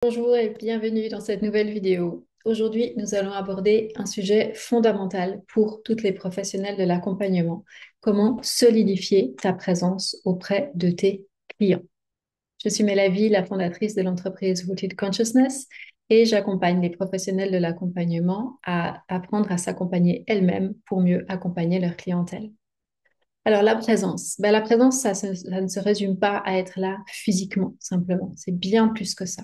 Bonjour et bienvenue dans cette nouvelle vidéo. Aujourd'hui, nous allons aborder un sujet fondamental pour toutes les professionnels de l'accompagnement. Comment solidifier ta présence auprès de tes clients. Je suis Mélavie, la fondatrice de l'entreprise Rooted Consciousness et j'accompagne les professionnels de l'accompagnement à apprendre à s'accompagner elles-mêmes pour mieux accompagner leur clientèle. Alors, la présence. La présence, ça ne se résume pas à être là physiquement, simplement. C'est bien plus que ça.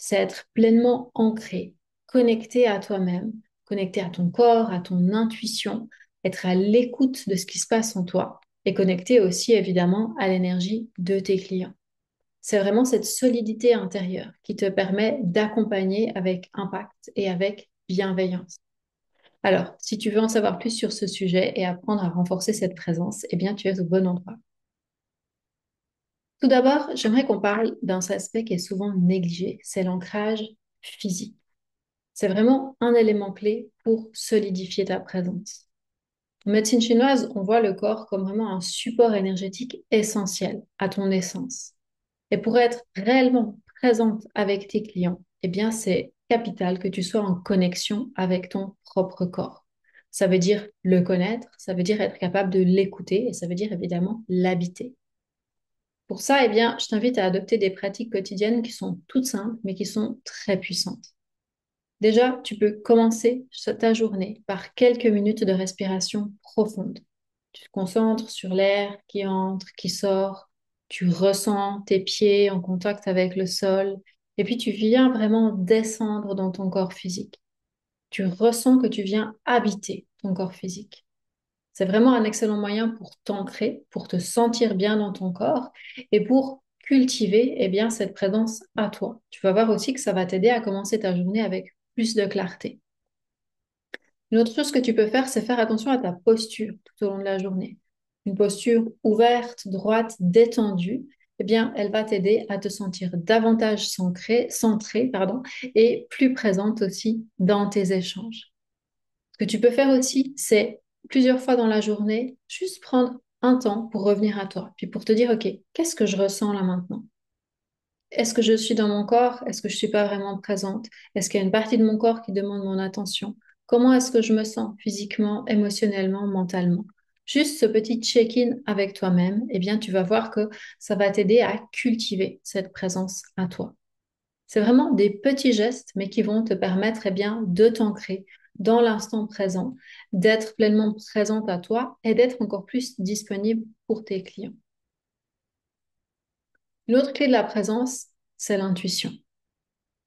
C'est être pleinement ancré, connecté à toi-même, connecté à ton corps, à ton intuition, être à l'écoute de ce qui se passe en toi et connecté aussi, évidemment, à l'énergie de tes clients. C'est vraiment cette solidité intérieure qui te permet d'accompagner avec impact et avec bienveillance. Alors, si tu veux en savoir plus sur ce sujet et apprendre à renforcer cette présence, eh bien, tu es au bon endroit. Tout d'abord, j'aimerais qu'on parle d'un aspect qui est souvent négligé, c'est l'ancrage physique. C'est vraiment un élément clé pour solidifier ta présence. En médecine chinoise, on voit le corps comme vraiment un support énergétique essentiel à ton essence. Et pour être réellement présente avec tes clients, eh bien, c'est capital que tu sois en connexion avec ton propre corps. Ça veut dire le connaître, ça veut dire être capable de l'écouter et ça veut dire évidemment l'habiter. Pour ça, eh bien, je t'invite à adopter des pratiques quotidiennes qui sont toutes simples, mais qui sont très puissantes. Déjà, tu peux commencer ta journée par quelques minutes de respiration profonde. Tu te concentres sur l'air qui entre, qui sort. Tu ressens tes pieds en contact avec le sol. Et puis, tu viens vraiment descendre dans ton corps physique. Tu ressens que tu viens habiter ton corps physique. C'est vraiment un excellent moyen pour t'ancrer, pour te sentir bien dans ton corps et pour cultiver cette présence à toi. Tu vas voir aussi que ça va t'aider à commencer ta journée avec plus de clarté. Une autre chose que tu peux faire, c'est faire attention à ta posture tout au long de la journée. Une posture ouverte, droite, détendue, elle va t'aider à te sentir davantage centrée, et plus présente aussi dans tes échanges. Ce que tu peux faire aussi, c'est plusieurs fois dans la journée, juste prendre un temps pour revenir à toi, puis pour te dire, OK, qu'est-ce que je ressens là maintenant? Est-ce que je suis dans mon corps? Est-ce que je ne suis pas vraiment présente? Est-ce qu'il y a une partie de mon corps qui demande mon attention? Comment est-ce que je me sens physiquement, émotionnellement, mentalement? Juste ce petit check-in avec toi-même, tu vas voir que ça va t'aider à cultiver cette présence à toi. C'est vraiment des petits gestes, mais qui vont te permettre de t'ancrer dans l'instant présent, d'être pleinement présente à toi et d'être encore plus disponible pour tes clients. L'autre clé de la présence, c'est l'intuition.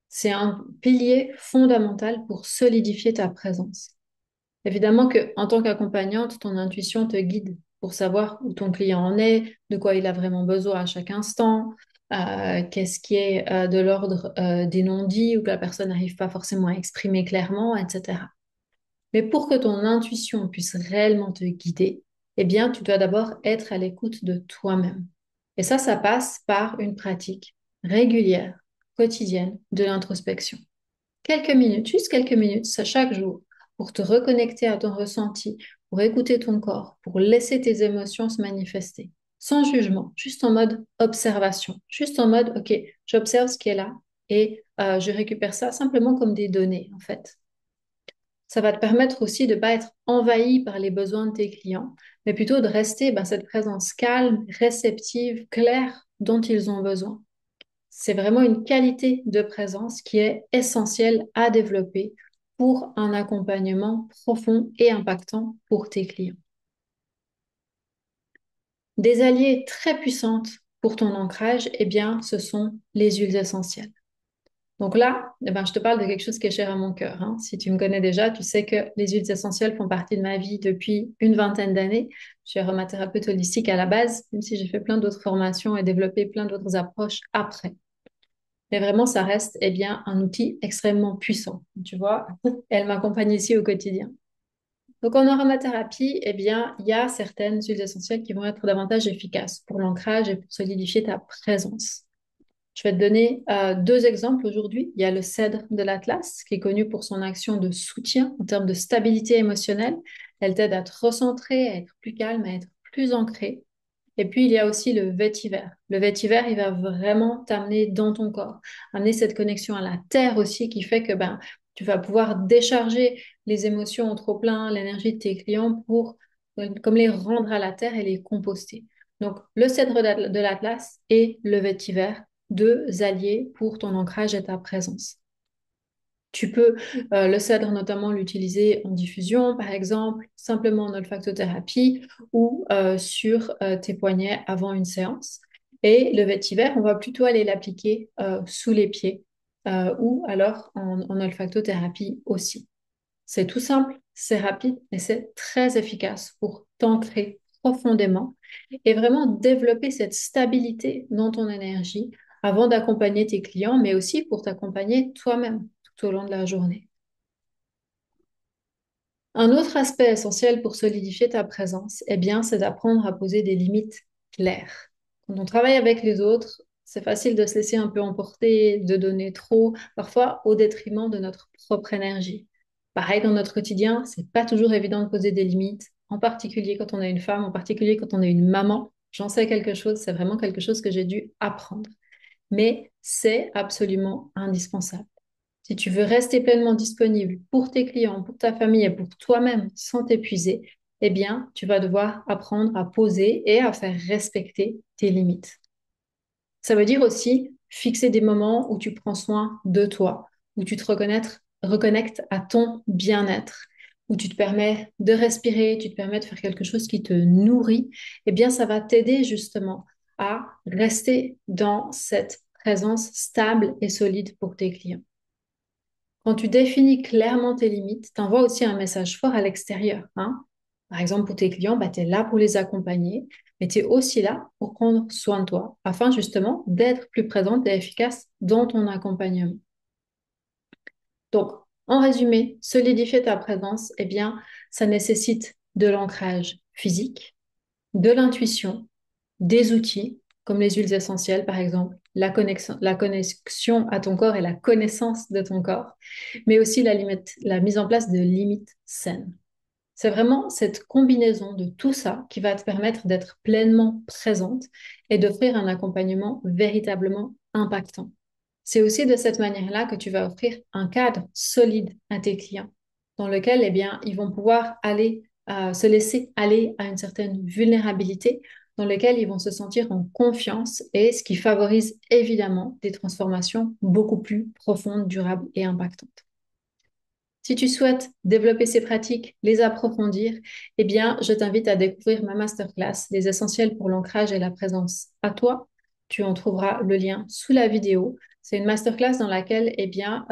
C'est un pilier fondamental pour solidifier ta présence. Évidemment que en tant qu'accompagnante, ton intuition te guide pour savoir où ton client en est, de quoi il a vraiment besoin à chaque instant, qu'est-ce qui est de l'ordre des non-dits ou que la personne n'arrive pas forcément à exprimer clairement, etc. Mais pour que ton intuition puisse réellement te guider, tu dois d'abord être à l'écoute de toi-même. Et ça passe par une pratique régulière, quotidienne de l'introspection. Quelques minutes, juste quelques minutes, ça chaque jour, pour te reconnecter à ton ressenti, pour écouter ton corps, pour laisser tes émotions se manifester, sans jugement, juste en mode observation, juste en mode, OK, j'observe ce qui est là et je récupère ça simplement comme des données, en fait. Ça va te permettre aussi de ne pas être envahi par les besoins de tes clients, mais plutôt de rester cette présence calme, réceptive, claire dont ils ont besoin. C'est vraiment une qualité de présence qui est essentielle à développer pour un accompagnement profond et impactant pour tes clients. Des alliés très puissantes pour ton ancrage, ce sont les huiles essentielles. Donc là, je te parle de quelque chose qui est cher à mon cœur, hein. Si tu me connais déjà, tu sais que les huiles essentielles font partie de ma vie depuis une vingtaine d'années. Je suis aromathérapeute holistique à la base, même si j'ai fait plein d'autres formations et développé plein d'autres approches après. Mais vraiment, ça reste un outil extrêmement puissant. Tu vois, elle m'accompagne ici au quotidien. Donc en aromathérapie, il y a certaines huiles essentielles qui vont être davantage efficaces pour l'ancrage et pour solidifier ta présence. Je vais te donner deux exemples aujourd'hui. Il y a le cèdre de l'Atlas, qui est connu pour son action de soutien en termes de stabilité émotionnelle. Elle t'aide à te recentrer, à être plus calme, à être plus ancré. Et puis, il y a aussi le vétiver. Le vétiver, il va vraiment t'amener dans ton corps, amener cette connexion à la terre aussi qui fait que ben, tu vas pouvoir décharger les émotions en trop plein, l'énergie de tes clients pour comme les rendre à la terre et les composter. Donc, le cèdre de l'Atlas et le vétiver, deux alliés pour ton ancrage et ta présence. Tu peux, le cèdre notamment, l'utiliser en diffusion, par exemple, simplement en olfactothérapie ou sur tes poignets avant une séance. Et le vétiver, on va plutôt aller l'appliquer sous les pieds ou alors en olfactothérapie aussi. C'est tout simple, c'est rapide et c'est très efficace pour t'ancrer profondément et vraiment développer cette stabilité dans ton énergie avant d'accompagner tes clients, mais aussi pour t'accompagner toi-même tout au long de la journée. Un autre aspect essentiel pour solidifier ta présence, eh bien, c'est d'apprendre à poser des limites claires. Quand on travaille avec les autres, c'est facile de se laisser un peu emporter, de donner trop, parfois au détriment de notre propre énergie. Pareil, dans notre quotidien, c'est pas toujours évident de poser des limites, en particulier quand on est une femme, en particulier quand on est une maman. J'en sais quelque chose, c'est vraiment quelque chose que j'ai dû apprendre. Mais c'est absolument indispensable. Si tu veux rester pleinement disponible pour tes clients, pour ta famille et pour toi-même sans t'épuiser, eh bien, tu vas devoir apprendre à poser et à faire respecter tes limites. Ça veut dire aussi fixer des moments où tu prends soin de toi, où tu te reconnectes à ton bien-être, où tu te permets de respirer, tu te permets de faire quelque chose qui te nourrit. Eh bien, ça va t'aider justement à rester dans cette présence stable et solide pour tes clients. Quand tu définis clairement tes limites, tu envoies aussi un message fort à l'extérieur, hein. Par exemple, pour tes clients, bah, tu es là pour les accompagner, mais tu es aussi là pour prendre soin de toi, afin justement d'être plus présente et efficace dans ton accompagnement. Donc, en résumé, solidifier ta présence, eh bien, ça nécessite de l'ancrage physique, de l'intuition, des outils, comme les huiles essentielles, par exemple, la connexion à ton corps et la connaissance de ton corps, mais aussi la mise en place de limites saines. C'est vraiment cette combinaison de tout ça qui va te permettre d'être pleinement présente et d'offrir un accompagnement véritablement impactant. C'est aussi de cette manière-là que tu vas offrir un cadre solide à tes clients, dans lequel, eh bien, ils vont pouvoir aller se laisser aller à une certaine vulnérabilité, dans lequel ils vont se sentir en confiance et ce qui favorise évidemment des transformations beaucoup plus profondes, durables et impactantes. Si tu souhaites développer ces pratiques, les approfondir, eh bien, je t'invite à découvrir ma masterclass, Les essentiels pour l'ancrage et la présence à toi. Tu en trouveras le lien sous la vidéo. C'est une masterclass dans laquelle, eh bien,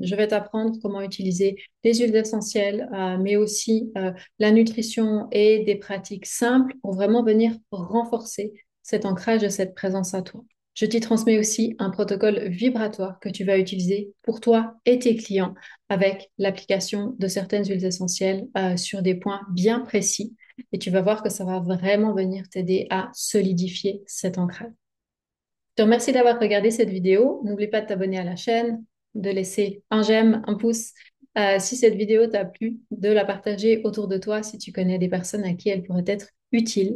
je vais t'apprendre comment utiliser les huiles essentielles, mais aussi la nutrition et des pratiques simples pour vraiment venir renforcer cet ancrage et cette présence à toi. Je t'y transmets aussi un protocole vibratoire que tu vas utiliser pour toi et tes clients avec l'application de certaines huiles essentielles sur des points bien précis. Et tu vas voir que ça va vraiment venir t'aider à solidifier cet ancrage. Je te remercie d'avoir regardé cette vidéo. N'oublie pas de t'abonner à la chaîne, de laisser un j'aime, un pouce. Si cette vidéo t'a plu, de la partager autour de toi si tu connais des personnes à qui elle pourrait être utile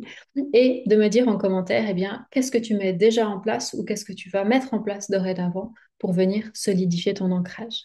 et de me dire en commentaire, eh bien, qu'est-ce que tu mets déjà en place ou qu'est-ce que tu vas mettre en place dorénavant pour venir solidifier ton ancrage.